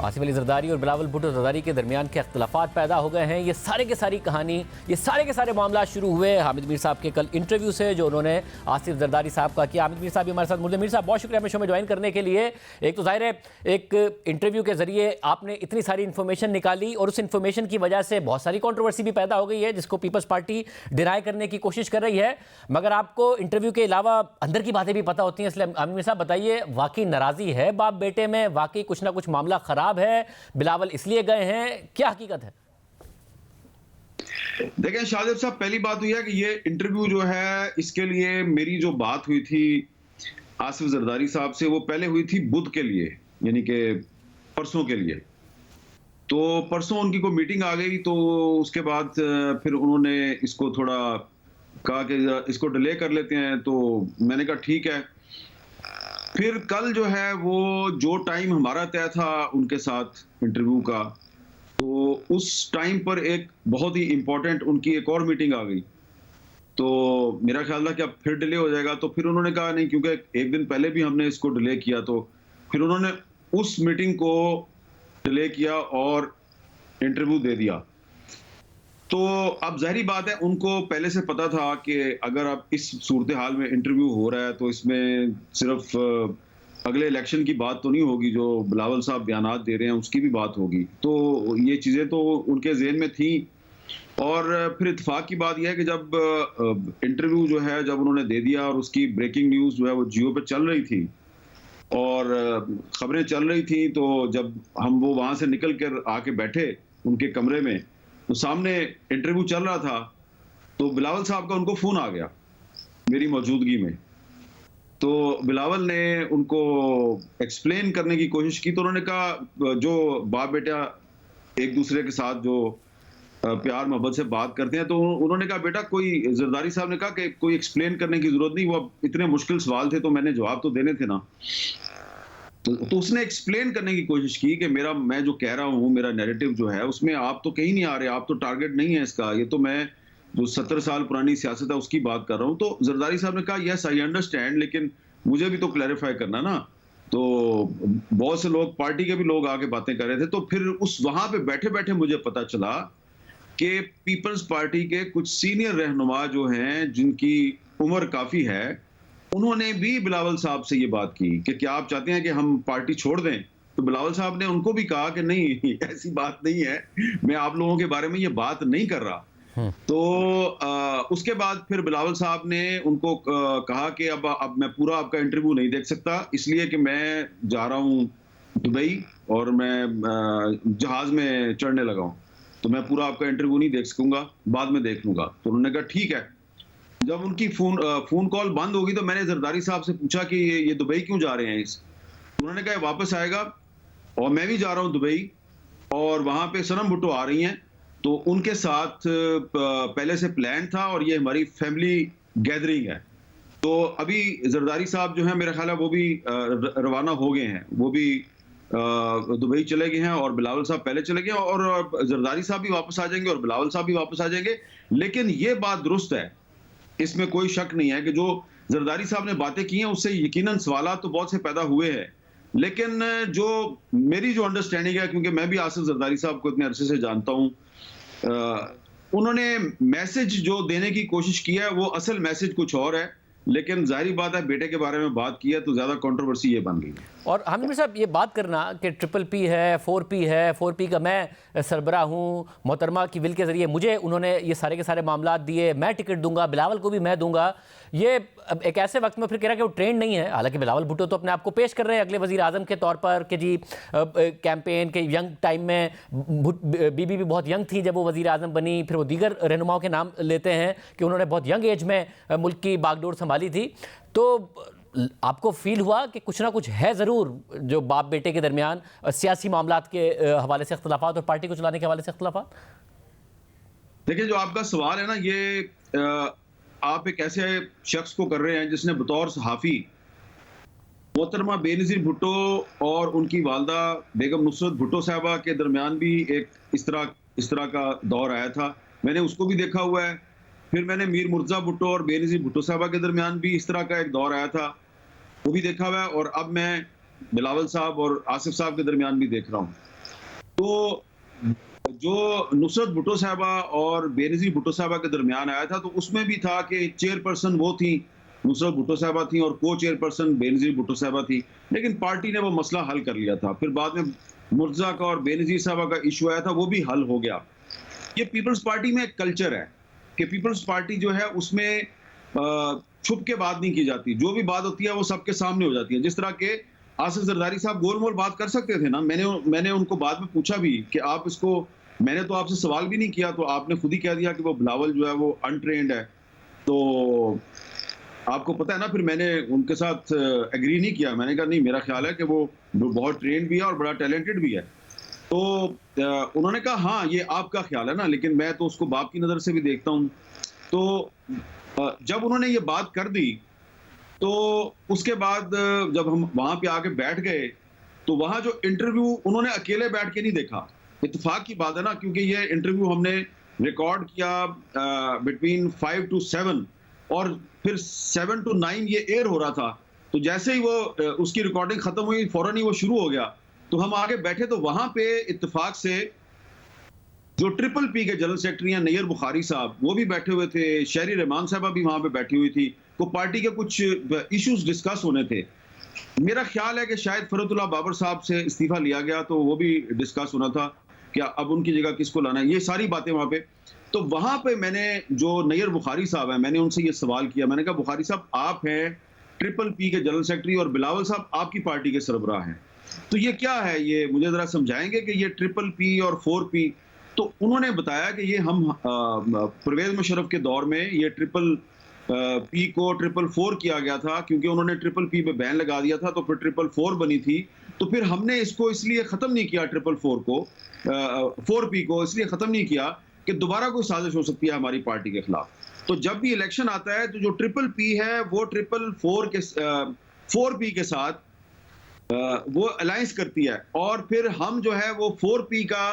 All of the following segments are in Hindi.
आसिफ अली जरदारी और बिलावल भुट्टो जरदारी के दरमियान के अख्तलाफात पैदा हो गए हैं। ये सारे के सारी कहानी, ये सारे के सारे मामला शुरू हुए हामिद मीर साहब के कल इंटरव्यू से जो उन्होंने आसिफ जरदारी साहब का किया। हामिद मीर साहब हमारे साथ मौजूद हैं। मीर साहब बहुत शुक्रिया हमें शो में ज्वाइन करने के लिए। एक तो जाहिर है एक इंटरव्यू के जरिए आपने इतनी सारी इन्फॉर्मेशन निकाली और उस इन्फॉर्मेशन की वजह से बहुत सारी कॉन्ट्रोवर्सी भी पैदा हो गई है जिसको पीपल्स पार्टी डिनाई करने की कोशिश कर रही है, मगर आपको इंटरव्यू के अलावा अंदर की बातें भी पता होती हैं। इसलिए हामिद मीर साहब बताइए, वाकई नाराज़ी है बाप बेटे में, वाकई कुछ ना कुछ मामला ख़राब है, बिलावल इसलिए गए हैं, क्या हकीकत है? देखें शाहजेब साहब, पहली बात हुई है कि ये इंटरव्यू जो है इसके लिए मेरी जो बात हुई थी आसिफ जरदारी साहब से वो पहले हुई थी बुध के लिए, यानी कि परसों के लिए। तो परसों उनकी कोई मीटिंग आ गई, तो उसके बाद फिर उन्होंने इसको थोड़ा कहा कि इसको डिले कर लेते हैं। तो मैंने कहा ठीक है। फिर कल जो है वो जो टाइम हमारा तय था उनके साथ इंटरव्यू का, तो उस टाइम पर एक बहुत ही इंपॉर्टेंट उनकी एक और मीटिंग आ गई। तो मेरा ख्याल था कि अब फिर डिले हो जाएगा, तो फिर उन्होंने कहा नहीं, क्योंकि एक दिन पहले भी हमने इसको डिले किया, तो फिर उन्होंने उस मीटिंग को डिले किया और इंटरव्यू दे दिया। तो अब जाहिर बात है उनको पहले से पता था कि अगर अब इस सूरत हाल में इंटरव्यू हो रहा है तो इसमें सिर्फ अगले इलेक्शन की बात तो नहीं होगी, जो बिलावल साहब बयानात दे रहे हैं उसकी भी बात होगी। तो ये चीज़ें तो उनके ज़हन में थी। और फिर इत्तेफाक की बात यह है कि जब इंटरव्यू जो है जब उन्होंने दे दिया और उसकी ब्रेकिंग न्यूज़ जो है वो जियो पे चल रही थी और ख़बरें चल रही थी, तो जब हम वो वहाँ से निकल कर आके बैठे उनके कमरे में, तो सामने इंटरव्यू चल रहा था, तो बिलावल साहब का उनको फ़ोन आ गया मेरी मौजूदगी में। तो बिलावल ने उनको एक्सप्लेन करने की कोशिश की, तो उन्होंने कहा जो बाप बेटा एक दूसरे के साथ जो प्यार मोहब्बत से बात करते हैं, तो उन्होंने कहा बेटा कोई, जरदारी साहब ने कहा कि कोई एक्सप्लेन करने की जरूरत नहीं, वो इतने मुश्किल सवाल थे तो मैंने जवाब तो देने थे ना। तो उसने एक्सप्लेन करने की कोशिश की कि मैं जो कह रहा हूँ, मेरा नैरेटिव जो है उसमें आप तो कहीं नहीं आ रहे, आप तो टारगेट नहीं है इसका, ये तो मैं जो 70 साल पुरानी सियासत है उसकी बात कर रहा हूँ। तो जरदारी साहब ने कहा यस आई अंडरस्टैंड, लेकिन मुझे भी तो क्लैरिफाई करना ना। तो बहुत से लोग, पार्टी के भी लोग आके बातें कर रहे थे, तो फिर उस वहां पे बैठे बैठे मुझे पता चला कि पीपल्स पार्टी के कुछ सीनियर रहनुमा जो हैं जिनकी उम्र काफी है, उन्होंने भी बिलावल साहब से ये बात की कि क्या आप चाहते हैं कि हम पार्टी छोड़ दें। तो बिलावल साहब ने उनको भी कहा कि नहीं ऐसी बात नहीं है, मैं आप लोगों के बारे में ये बात नहीं कर रहा। तो उसके बाद फिर बिलावल साहब ने उनको कहा कि अब मैं पूरा आपका इंटरव्यू नहीं देख सकता, इसलिए कि मैं जा रहा हूँ दुबई और मैं जहाज में चढ़ने लगा हूँ, तो मैं पूरा आपका इंटरव्यू नहीं देख सकूंगा, बाद में देख लूंगा। तो उन्होंने कहा ठीक है। जब उनकी फोन कॉल बंद होगी तो मैंने जरदारी साहब से पूछा कि ये दुबई क्यों जा रहे हैं उन्होंने कहा वापस आएगा और मैं भी जा रहा हूँ दुबई, और वहां पे सनम भुट्टो आ रही हैं, तो उनके साथ पहले से प्लान था और ये हमारी फैमिली गैदरिंग है। तो अभी जरदारी साहब जो है मेरा ख्याल है वो भी रवाना हो गए हैं, वो भी दुबई चले गए हैं और बिलावल साहब पहले चले गए, और जरदारी साहब भी वापस आ जाएंगे और बिलावल साहब भी वापस आ जाएंगे। लेकिन ये बात दुरुस्त है, इसमें कोई शक नहीं है कि जो जरदारी साहब ने बातें की हैं उससे यकीनन सवालात तो बहुत से पैदा हुए हैं, लेकिन जो मेरी जो अंडरस्टैंडिंग है, क्योंकि मैं भी आसिफ जरदारी साहब को इतने अरसे से जानता हूं, उन्होंने मैसेज जो देने की कोशिश की है वो असल मैसेज कुछ और है, लेकिन जाहिर बात है बेटे के बारे में बात की है तो ज्यादा कंट्रोवर्सी ये बन गई है। और हामिद साहब ये बात करना कि ट्रिपल पी है, 4P है, 4P का मैं सरबरा हूँ, मोहतरमा की विल के ज़रिए मुझे उन्होंने ये सारे के सारे मामला दिए, मैं टिकट दूंगा, बिलावल को भी मैं दूंगा, ये एक ऐसे वक्त में फिर कह रहा है कि वो ट्रेंड नहीं है। हालांकि बिलावल भुट्टो तो अपने आप को पेश कर रहे हैं अगले वज़ीर आज़म के तौर पर कि जी कैंपेन के यंग टाइम में बीबी भी बहुत यंग थी जब वो वज़ीर आज़म बनी, फिर वो दीगर रहनुमाओं के नाम लेते हैं कि उन्होंने बहुत यंग एज में मुल्क की बागडोर संभाली थी। तो आपको फील हुआ कि कुछ ना कुछ है ज़रूर जो बाप बेटे के दरमियान सियासी मामलात के हवाले से इख्तलाफात और पार्टी को चलाने के हवाले से इख्तलाफात? देखिए जो आपका सवाल है ना, ये आप एक ऐसे शख्स को कर रहे हैं जिसने बतौर सहाफ़ी मोहतरमा बेनज़ीर भुट्टो और उनकी वालदा बेगम नुसरत भुट्टो साहबा के दरमियान भी एक इस तरह का दौर आया था, मैंने उसको भी देखा हुआ है। फिर मैंने मीर मुर्तज़ा भुट्टो और बेनज़ीर भुट्टो साहबा के दरमियान भी इस तरह का एक दौर आया था, वो भी देखा हुआ है, और अब मैं बिलावल साहब और आसिफ साहब के दरमियान भी देख रहा हूँ। तो जो नुसरत भुट्टो साहबा और बेनज़ीर भुट्टो साहबा के दरमियान आया था, तो उसमें भी था कि चेयरपर्सन वो थी, नुसरत भुट्टो साहबा थी और को चेयरपर्सन बेनज़ीर भुट्टो साहबा थी। लेकिन पार्टी ने वो मसला हल कर लिया था। फिर बाद में मुर्तज़ा का और बेनज़ीर साहबा का इश्यू आया था, वो भी हल हो गया। ये पीपल्स पार्टी में एक कल्चर है कि पीपल्स पार्टी जो है उसमें छुप के बात नहीं की जाती। जो भी बात होती है वो सबके सामने हो जाती है। जिस तरह के आसिफ जरदारी साहब गोल-मोल बात कर सकते थे ना। मैंने उनको बाद में पूछा भी कि आप इसको, मैंने तो आपसे सवाल भी नहीं किया, तो आपने खुद ही कह दिया कि वो बिलावल जो है वो अनट्रेन्ड है। तो आपको पता है ना, फिर मैंने उनके साथ एग्री नहीं किया। मैंने कहा नहीं, मेरा ख्याल है कि वो बहुत ट्रेन्ड भी है और बड़ा टैलेंटेड भी है। तो उन्होंने कहा हाँ, ये आपका ख्याल है ना, लेकिन मैं तो उसको बाप की नज़र से भी देखता हूँ। तो जब उन्होंने ये बात कर दी, तो उसके बाद जब हम वहाँ पे आके बैठ गए, तो वहाँ जो इंटरव्यू उन्होंने अकेले बैठ के नहीं देखा। इत्तेफ़ाक की बात है ना, क्योंकि ये इंटरव्यू हमने रिकॉर्ड किया बिटवीन 5 टू 7 और फिर 7 टू 9 ये एयर हो रहा था। तो जैसे ही वो उसकी रिकॉर्डिंग खत्म हुई, फौरन ही वो शुरू हो गया। तो हम आगे बैठे, तो वहाँ पे इत्तेफ़ाक से जो ट्रिपल पी के जनरल सेक्रेटरी हैं नैयर बुखारी साहब, वो भी बैठे हुए थे। शहरी रहमान साहबा भी वहाँ पे बैठी हुई थी। तो पार्टी के कुछ इश्यूज डिस्कस होने थे। मेरा ख्याल है कि शायद फरहतुल्लाह बाबर साहब से इस्तीफा लिया गया, तो वो भी डिस्कस होना था कि अब उनकी जगह किसको लाना है, ये सारी बातें वहाँ पे। तो वहाँ पे मैंने जो नैयर बुखारी साहब हैं, मैंने उनसे ये सवाल किया। मैंने कहा बुखारी साहब, आप हैं ट्रिपल पी के जनरल सेक्रेटरी और बिलावल साहब आपकी पार्टी के सरबराह हैं, तो ये क्या है, ये मुझे जरा समझाएंगे कि ये ट्रिपल पी और 4P। तो उन्होंने बताया कि ये हम परवेज मुशर्रफ के दौर में ये ट्रिपल पी को 444 किया गया था, क्योंकि उन्होंने ट्रिपल पी पे बैन लगा दिया था, तो फिर 444 बनी थी। तो फिर हमने इसको इसलिए खत्म नहीं किया, 444 को 4P को इसलिए खत्म नहीं किया कि दोबारा कोई साजिश हो सकती है हमारी पार्टी के खिलाफ। तो जब भी इलेक्शन आता है, तो जो ट्रिपल पी है वो 444 के 4P के साथ वो अलायंस करती है, और फिर हम जो है वो 4P का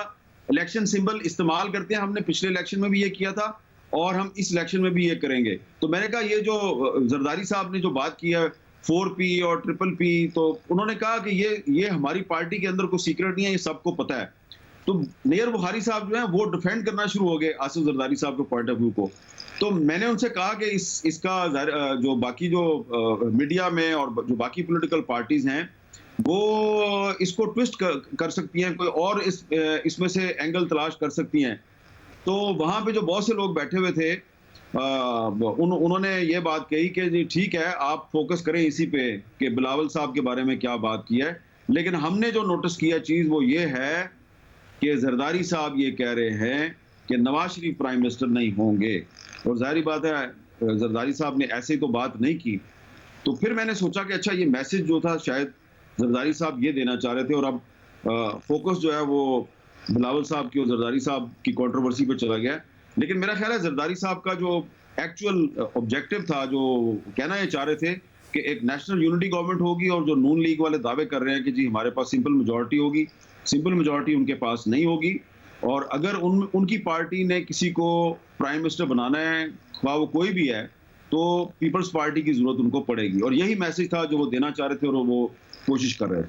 इलेक्शन सिंबल इस्तेमाल करते हैं। हमने पिछले इलेक्शन में भी ये किया था और हम इस इलेक्शन में भी ये करेंगे। तो मैंने कहा ये जो जरदारी साहब ने जो बात की है 4P और ट्रिपल पी, तो उन्होंने कहा कि ये हमारी पार्टी के अंदर कोई सीक्रेट नहीं है, ये सबको पता है। तो नैयर बुखारी साहब जो है वो डिफेंड करना शुरू हो गए आसिफ जरदारी साहब के पॉइंट ऑफ व्यू को। तो मैंने उनसे कहा कि इसका जो बाकी जो मीडिया में और जो बाकी पॉलिटिकल पार्टीज हैं, वो इसको ट्विस्ट कर सकती हैं, कोई और इसमें से एंगल तलाश कर सकती हैं। तो वहाँ पे जो बहुत से लोग बैठे हुए थे, उन्होंने ये बात कही कि जी ठीक है, आप फोकस करें इसी पे कि बिलावल साहब के बारे में क्या बात की है। लेकिन हमने जो नोटिस किया चीज़ वो ये है कि जरदारी साहब ये कह रहे हैं कि नवाज शरीफ प्राइम मिनिस्टर नहीं होंगे, और जाहिर बात है जरदारी साहब ने ऐसे तो बात नहीं की। तो फिर मैंने सोचा कि अच्छा, ये मैसेज जो था शायद जरदारी साहब ये देना चाह रहे थे, और अब फोकस जो है वो बिलावल साहब की और जरदारी साहब की कंट्रोवर्सी पे चला गया। लेकिन मेरा ख्याल है जरदारी साहब का जो एक्चुअल ऑब्जेक्टिव था, जो कहना ये चाह रहे थे कि एक नेशनल यूनिटी गवर्नमेंट होगी, और जो नून लीग वाले दावे कर रहे हैं कि जी हमारे पास सिंपल मेजॉरिटी होगी, सिंपल मेजॉरिटी उनके पास नहीं होगी। और अगर उनकी पार्टी ने किसी को प्राइम मिनिस्टर बनाना है, ख्वाह वो कोई भी है, तो पीपल्स पार्टी की जरूरत उनको पड़ेगी। और यही मैसेज था जो वो देना चाह रहे थे और वो कोशिश कर रहे थे।